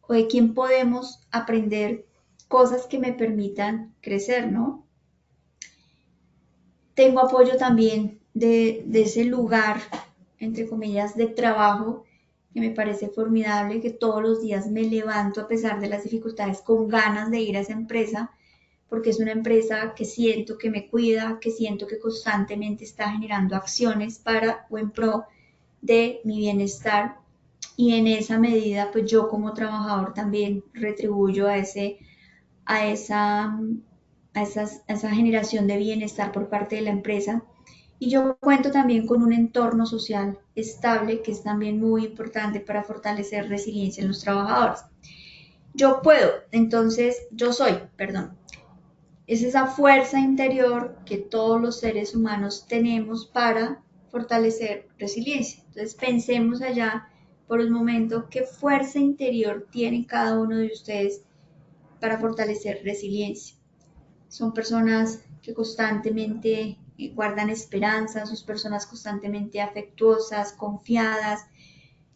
o de quién podemos aprender cosas que me permitan crecer, ¿no? Tengo apoyo también de ese lugar, entre comillas, de trabajo, que me parece formidable, que todos los días me levanto a pesar de las dificultades con ganas de ir a esa empresa, porque es una empresa que siento que me cuida, que siento que constantemente está generando acciones para o en pro de mi bienestar, y en esa medida pues yo como trabajador también retribuyo a esa generación de bienestar por parte de la empresa. Y yo cuento también con un entorno social estable, que es también muy importante para fortalecer resiliencia en los trabajadores. Yo puedo, entonces yo soy, perdón. Es esa fuerza interior que todos los seres humanos tenemos para fortalecer resiliencia. Entonces pensemos allá por un momento qué fuerza interior tiene cada uno de ustedes para fortalecer resiliencia. Son personas que constantemente guardan esperanza, son personas constantemente afectuosas, confiadas,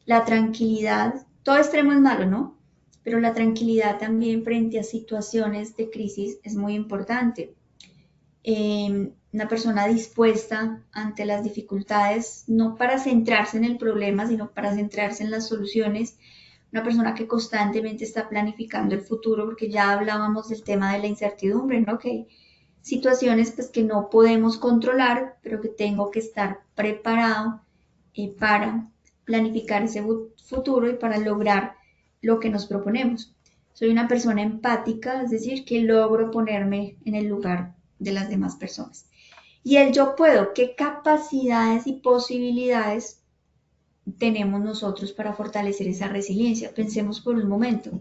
la tranquilidad. Todo extremo es malo, ¿no? Pero la tranquilidad también frente a situaciones de crisis es muy importante. Una persona dispuesta ante las dificultades, no para centrarse en el problema, sino para centrarse en las soluciones. Una persona que constantemente está planificando el futuro, porque ya hablábamos del tema de la incertidumbre, ¿no? Que hay situaciones pues, que no podemos controlar, pero que tengo que estar preparado para planificar ese futuro y para lograr lo que nos proponemos. Soy una persona empática, es decir, que logro ponerme en el lugar de las demás personas. Y el yo puedo, ¿qué capacidades y posibilidades tenemos nosotros para fortalecer esa resiliencia? Pensemos por un momento.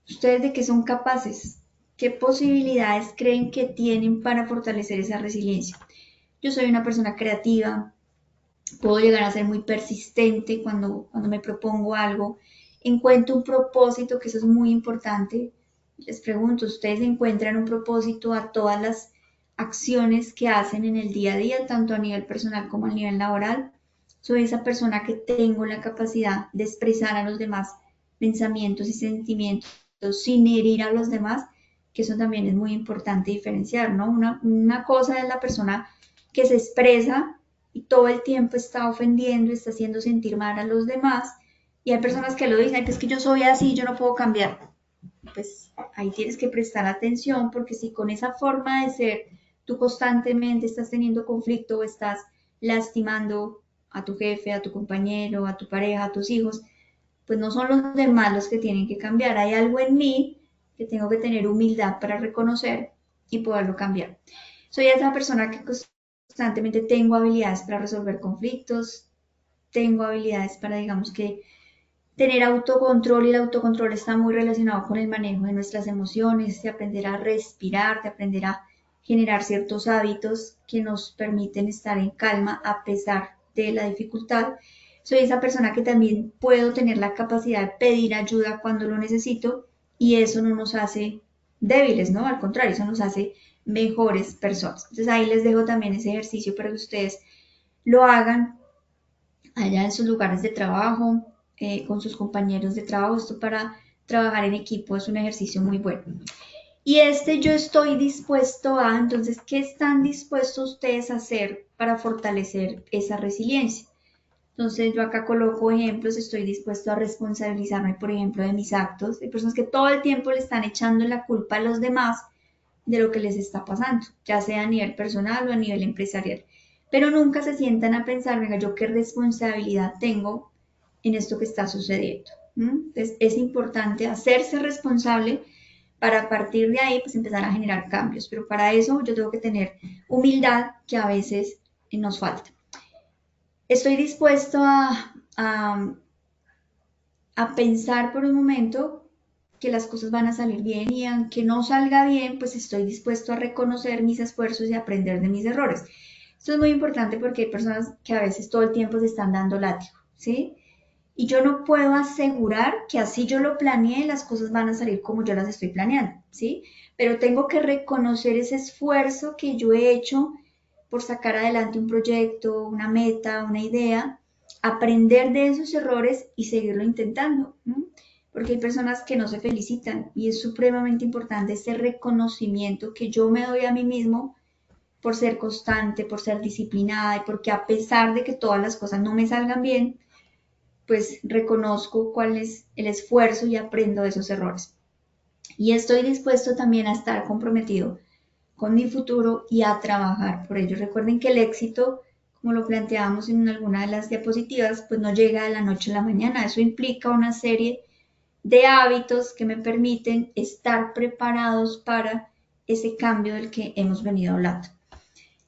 ¿Ustedes de qué son capaces? ¿Qué posibilidades creen que tienen para fortalecer esa resiliencia? Yo soy una persona creativa, puedo llegar a ser muy persistente cuando me propongo algo, encuentro un propósito, que eso es muy importante. Les pregunto, ¿ustedes encuentran un propósito a todas las acciones que hacen en el día a día, tanto a nivel personal como a nivel laboral? Soy esa persona que tengo la capacidad de expresar a los demás pensamientos y sentimientos sin herir a los demás, que eso también es muy importante diferenciar, ¿no? Una cosa es la persona que se expresa y todo el tiempo está ofendiendo, está haciendo sentir mal a los demás, y hay personas que lo dicen, pues que yo soy así, yo no puedo cambiar. Pues ahí tienes que prestar atención, porque si con esa forma de ser tú constantemente estás teniendo conflicto o estás lastimando a tu jefe, a tu compañero, a tu pareja, a tus hijos, pues no son los demás los que tienen que cambiar. Hay algo en mí que tengo que tener humildad para reconocer y poderlo cambiar. Soy esa persona que constantemente tengo habilidades para resolver conflictos, tengo habilidades para, digamos que, tener autocontrol, y el autocontrol está muy relacionado con el manejo de nuestras emociones, de aprender a respirar, de aprender a generar ciertos hábitos que nos permiten estar en calma a pesar de la dificultad. Soy esa persona que también puedo tener la capacidad de pedir ayuda cuando lo necesito, y eso no nos hace débiles, ¿no? Al contrario, eso nos hace mejores personas. Entonces ahí les dejo también ese ejercicio para que ustedes lo hagan allá en sus lugares de trabajo, con sus compañeros de trabajo. Esto para trabajar en equipo es un ejercicio muy bueno. Y yo estoy dispuesto a, entonces, ¿qué están dispuestos ustedes a hacer para fortalecer esa resiliencia? Entonces yo acá coloco ejemplos, estoy dispuesto a responsabilizarme, por ejemplo, de mis actos. Hay personas que todo el tiempo le están echando la culpa a los demás de lo que les está pasando, ya sea a nivel personal o a nivel empresarial, pero nunca se sientan a pensar, venga, yo qué responsabilidad tengo en esto que está sucediendo. Entonces es importante hacerse responsable para a partir de ahí pues empezar a generar cambios, pero para eso yo tengo que tener humildad, que a veces nos falta. Estoy dispuesto a pensar por un momento que las cosas van a salir bien y aunque no salga bien, pues estoy dispuesto a reconocer mis esfuerzos y aprender de mis errores. Esto es muy importante porque hay personas que a veces todo el tiempo se están dando látigo, ¿sí? Y yo no puedo asegurar que así yo lo planeé, las cosas van a salir como yo las estoy planeando, ¿sí? Pero tengo que reconocer ese esfuerzo que yo he hecho por sacar adelante un proyecto, una meta, una idea, aprender de esos errores y seguirlo intentando, ¿no? Porque hay personas que no se felicitan y es supremamente importante ese reconocimiento que yo me doy a mí mismo por ser constante, por ser disciplinada y porque a pesar de que todas las cosas no me salgan bien, pues reconozco cuál es el esfuerzo y aprendo de esos errores. Y estoy dispuesto también a estar comprometido con mi futuro y a trabajar por ello. Recuerden que el éxito, como lo planteábamos en alguna de las diapositivas, pues no llega de la noche a la mañana. Eso implica una serie de hábitos que me permiten estar preparados para ese cambio del que hemos venido hablando.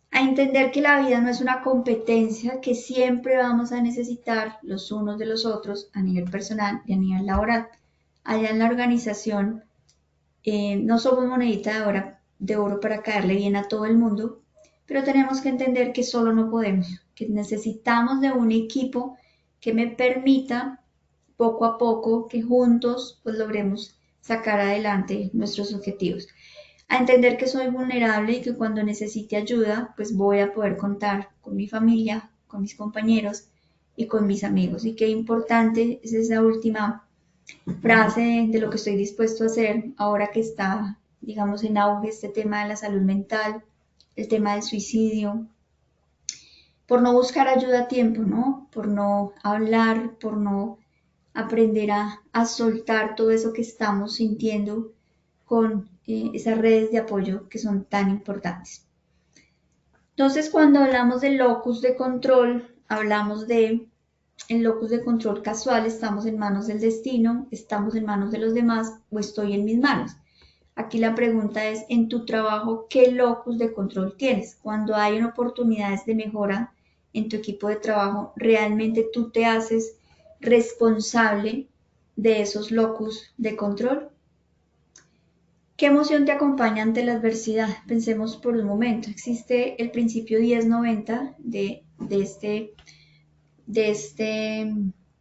A entender que la vida no es una competencia, que siempre vamos a necesitar los unos de los otros a nivel personal y a nivel laboral. Allá en la organización no somos monedita de oro para caerle bien a todo el mundo, pero tenemos que entender que solo no podemos, que necesitamos de un equipo que me permita poco a poco que juntos pues logremos sacar adelante nuestros objetivos. A entender que soy vulnerable y que cuando necesite ayuda pues voy a poder contar con mi familia, con mis compañeros y con mis amigos. Y qué importante es esa última frase de lo que estoy dispuesto a hacer ahora que está, digamos, en auge este tema de la salud mental, el tema del suicidio, por no buscar ayuda a tiempo, ¿no? Por no hablar, por no aprender a soltar todo eso que estamos sintiendo con esas redes de apoyo que son tan importantes. Entonces, cuando hablamos del locus de control, hablamos de el locus de control casual, estamos en manos del destino, estamos en manos de los demás o estoy en mis manos. Aquí la pregunta es, en tu trabajo, ¿qué locus de control tienes? Cuando hay oportunidades de mejora en tu equipo de trabajo, ¿realmente tú te haces responsable de esos locus de control? ¿Qué emoción te acompaña ante la adversidad? Pensemos por un momento. Existe el principio 10-90 de este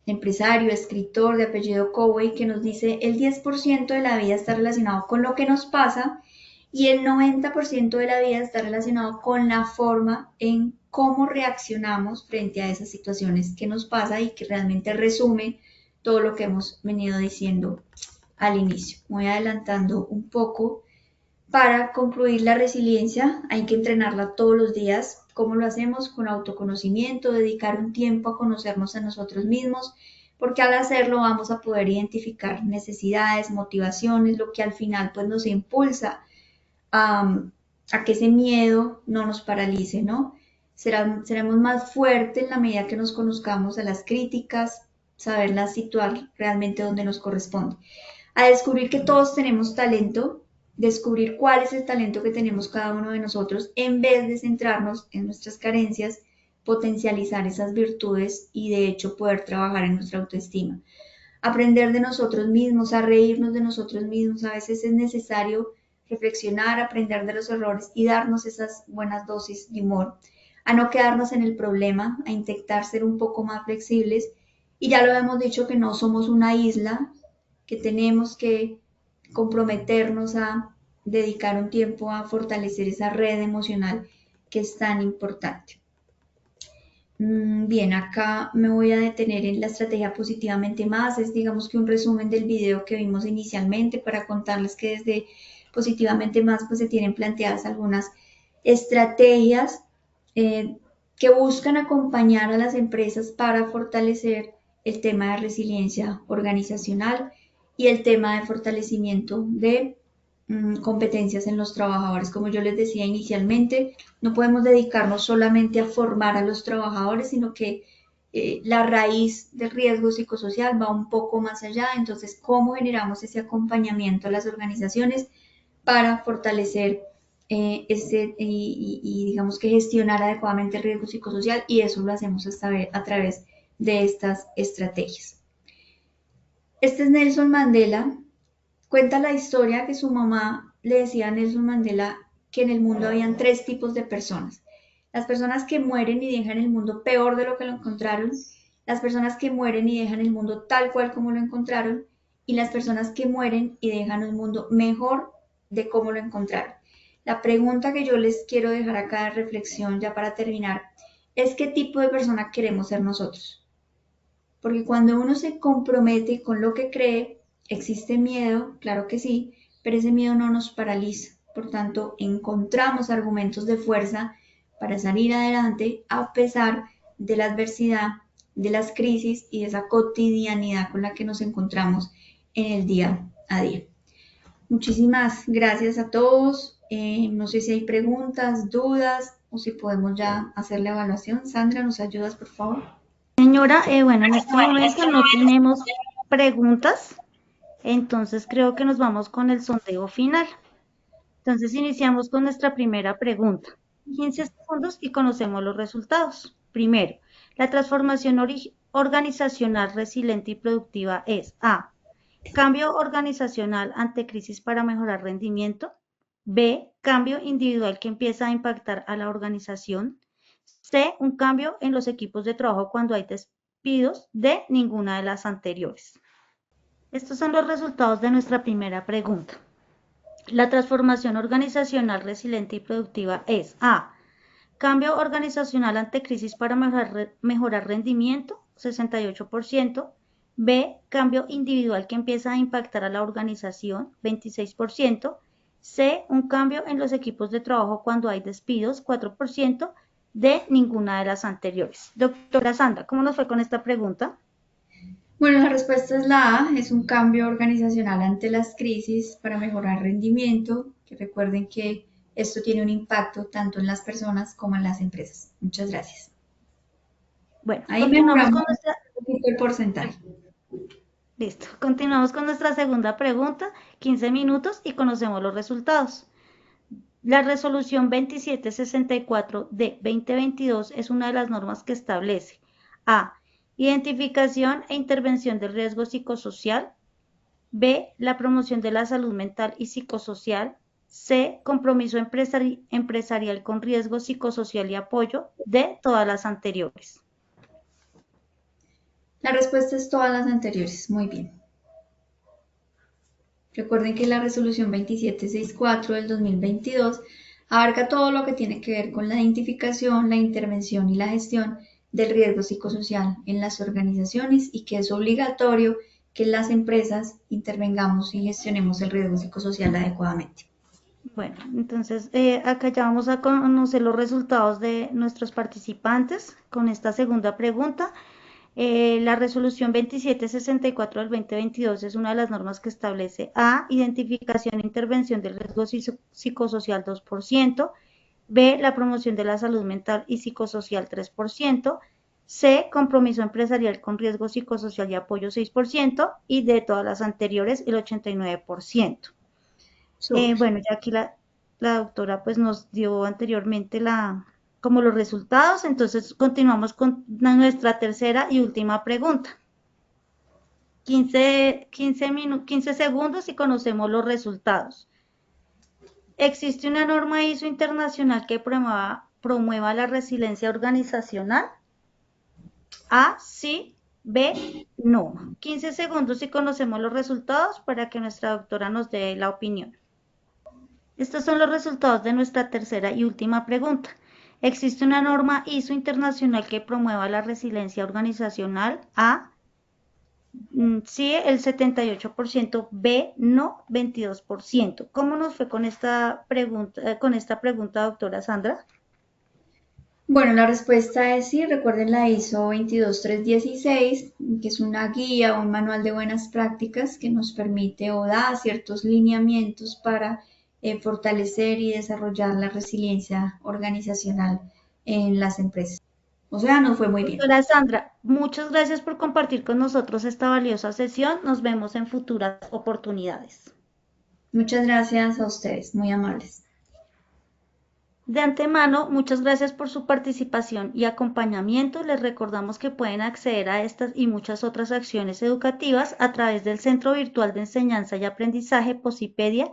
empresario, escritor de apellido Covey, que nos dice el 10% de la vida está relacionado con lo que nos pasa y el 90% de la vida está relacionado con la forma en cómo reaccionamos frente a esas situaciones que nos pasa y que realmente resume todo lo que hemos venido diciendo al inicio. Voy adelantando un poco. Para concluir la resiliencia hay que entrenarla todos los días. ¿Cómo lo hacemos? Con autoconocimiento, dedicar un tiempo a conocernos a nosotros mismos, porque al hacerlo vamos a poder identificar necesidades, motivaciones, lo que al final pues nos impulsa a que ese miedo no nos paralice, ¿no? Seremos más fuertes en la medida que nos conozcamos a las críticas, saberlas situar realmente donde nos corresponde. A descubrir que todos tenemos talento, descubrir cuál es el talento que tenemos cada uno de nosotros, en vez de centrarnos en nuestras carencias, potencializar esas virtudes y de hecho poder trabajar en nuestra autoestima. Aprender de nosotros mismos, a reírnos de nosotros mismos. A veces es necesario reflexionar, aprender de los errores y darnos esas buenas dosis de humor. A no quedarnos en el problema, a intentar ser un poco más flexibles. Y ya lo hemos dicho que no somos una isla, que tenemos que comprometernos a dedicar un tiempo a fortalecer esa red emocional que es tan importante. Bien, acá me voy a detener en la estrategia Positivamente Más. Es digamos que un resumen del video que vimos inicialmente para contarles que desde Positivamente Más pues se tienen planteadas algunas estrategias que buscan acompañar a las empresas para fortalecer el tema de resiliencia organizacional y el tema de fortalecimiento de competencias en los trabajadores. Como yo les decía inicialmente, no podemos dedicarnos solamente a formar a los trabajadores, sino que la raíz del riesgo psicosocial va un poco más allá. Entonces, ¿cómo generamos ese acompañamiento a las organizaciones para fortalecer digamos que gestionar adecuadamente el riesgo psicosocial, y eso lo hacemos a través de estas estrategias. Este es Nelson Mandela. Cuenta la historia que su mamá le decía a Nelson Mandela que en el mundo habían 3 tipos de personas. Las personas que mueren y dejan el mundo peor de lo que lo encontraron, las personas que mueren y dejan el mundo tal cual como lo encontraron, y las personas que mueren y dejan el mundo mejor de cómo lo encontraron. La pregunta que yo les quiero dejar acá de reflexión ya para terminar es ¿qué tipo de persona queremos ser nosotros? Porque cuando uno se compromete con lo que cree, existe miedo, claro que sí, pero ese miedo no nos paraliza. Por tanto, encontramos argumentos de fuerza para salir adelante a pesar de la adversidad, de las crisis y de esa cotidianidad con la que nos encontramos en el día a día. Muchísimas gracias a todos. No sé si hay preguntas, dudas o si podemos ya hacer la evaluación. Sandra, ¿nos ayudas, por favor? Señora, bueno, en este momento no tenemos preguntas, entonces creo que nos vamos con el sondeo final. Entonces iniciamos con nuestra primera pregunta. 15 segundos y conocemos los resultados. Primero, la transformación organizacional resiliente y productiva es A. Cambio organizacional ante crisis para mejorar rendimiento. B. Cambio individual que empieza a impactar a la organización. C. Un cambio en los equipos de trabajo cuando hay despidos. D. Ninguna de las anteriores. Estos son los resultados de nuestra primera pregunta. La transformación organizacional resiliente y productiva es A. Cambio organizacional ante crisis para mejorar rendimiento, 68%. B. Cambio individual que empieza a impactar a la organización, 26%. C. Un cambio en los equipos de trabajo cuando hay despidos, 4%. D. Ninguna de las anteriores. Doctora Sandra, ¿cómo nos fue con esta pregunta? Bueno, la respuesta es la A, es un cambio organizacional ante las crisis para mejorar rendimiento, que recuerden que esto tiene un impacto tanto en las personas como en las empresas. Muchas gracias. Bueno, ahí continuamos con el porcentaje. Listo, continuamos con nuestra segunda pregunta, 15 minutos y conocemos los resultados. La resolución 2764 de 2022 es una de las normas que establece A. Identificación e intervención del riesgo psicosocial. B. La promoción de la salud mental y psicosocial. C. Compromiso empresarial con riesgo psicosocial y apoyo. D. Todas las anteriores. La respuesta es todas las anteriores. Muy bien. Recuerden que la resolución 2764 del 2022 abarca todo lo que tiene que ver con la identificación, la intervención y la gestión del riesgo psicosocial en las organizaciones y que es obligatorio que las empresas intervengamos y gestionemos el riesgo psicosocial adecuadamente. Bueno, entonces acá ya vamos a conocer los resultados de nuestros participantes con esta segunda pregunta. La resolución 2764 del 2022 es una de las normas que establece A. Identificación e intervención del riesgo psicosocial 2%. B. La promoción de la salud mental y psicosocial 3%. C. Compromiso empresarial con riesgo psicosocial y apoyo 6%. Y D. Todas las anteriores el 89%. Bueno, ya aquí la doctora pues nos dio anteriormente como los resultados, entonces continuamos con nuestra tercera y última pregunta. 15 segundos y conocemos los resultados. ¿Existe una norma ISO internacional que promueva la resiliencia organizacional? A, sí. B, no. 15 segundos y conocemos los resultados para que nuestra doctora nos dé la opinión. Estos son los resultados de nuestra tercera y última pregunta. ¿Existe una norma ISO internacional que promueva la resiliencia organizacional? A, sí, el 78%, B, no, 22%. ¿Cómo nos fue con esta pregunta, doctora Sandra? Bueno, la respuesta es sí. Recuerden la ISO 22316, que es una guía o un manual de buenas prácticas que nos permite o da ciertos lineamientos para fortalecer y desarrollar la resiliencia organizacional en las empresas. O sea, nos fue muy bien. Doctora Sandra, muchas gracias por compartir con nosotros esta valiosa sesión. Nos vemos en futuras oportunidades. Muchas gracias a ustedes, muy amables. De antemano, muchas gracias por su participación y acompañamiento. Les recordamos que pueden acceder a estas y muchas otras acciones educativas a través del Centro Virtual de Enseñanza y Aprendizaje Posipedia,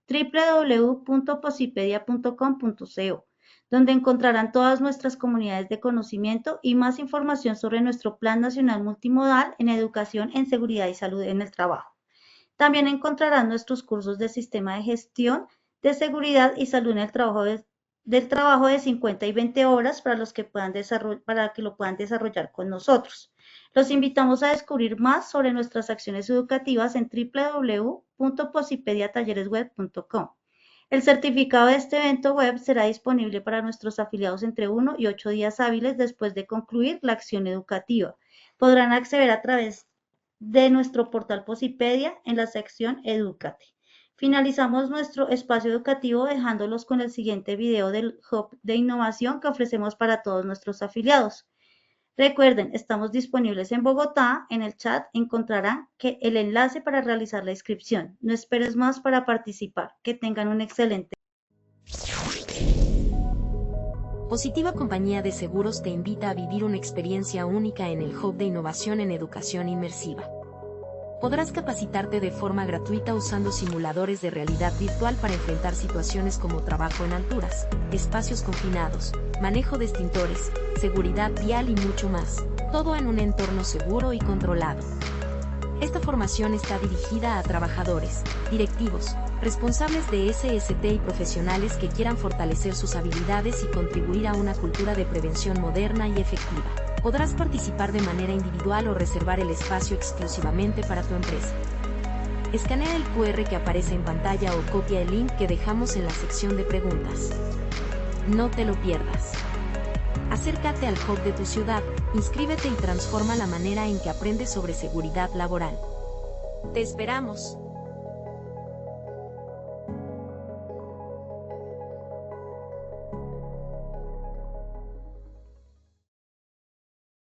www.posipedia.com.co, donde encontrarán todas nuestras comunidades de conocimiento y más información sobre nuestro Plan Nacional Multimodal en Educación en Seguridad y Salud en el Trabajo. También encontrarán nuestros cursos de Sistema de Gestión de Seguridad y Salud en el Trabajo del trabajo de 50 y 20 horas para que lo puedan desarrollar con nosotros. Los invitamos a descubrir más sobre nuestras acciones educativas en www.posipediatalleresweb.com. El certificado de este evento web será disponible para nuestros afiliados entre 1 y 8 días hábiles después de concluir la acción educativa. Podrán acceder a través de nuestro portal Posipedia en la sección Edúcate. Finalizamos nuestro espacio educativo dejándolos con el siguiente video del Hub de Innovación que ofrecemos para todos nuestros afiliados. Recuerden, estamos disponibles en Bogotá. En el chat encontrarán el enlace para realizar la inscripción. No esperes más para participar. Que tengan un excelente día. Positiva Compañía de Seguros te invita a vivir una experiencia única en el Hub de Innovación en Educación Inmersiva. Podrás capacitarte de forma gratuita usando simuladores de realidad virtual para enfrentar situaciones como trabajo en alturas, espacios confinados, manejo de extintores, seguridad vial y mucho más, todo en un entorno seguro y controlado. Esta formación está dirigida a trabajadores, directivos, responsables de SST y profesionales que quieran fortalecer sus habilidades y contribuir a una cultura de prevención moderna y efectiva. Podrás participar de manera individual o reservar el espacio exclusivamente para tu empresa. Escanea el QR que aparece en pantalla o copia el link que dejamos en la sección de preguntas. No te lo pierdas. Acércate al Hub de tu ciudad, inscríbete y transforma la manera en que aprendes sobre seguridad laboral. ¡Te esperamos!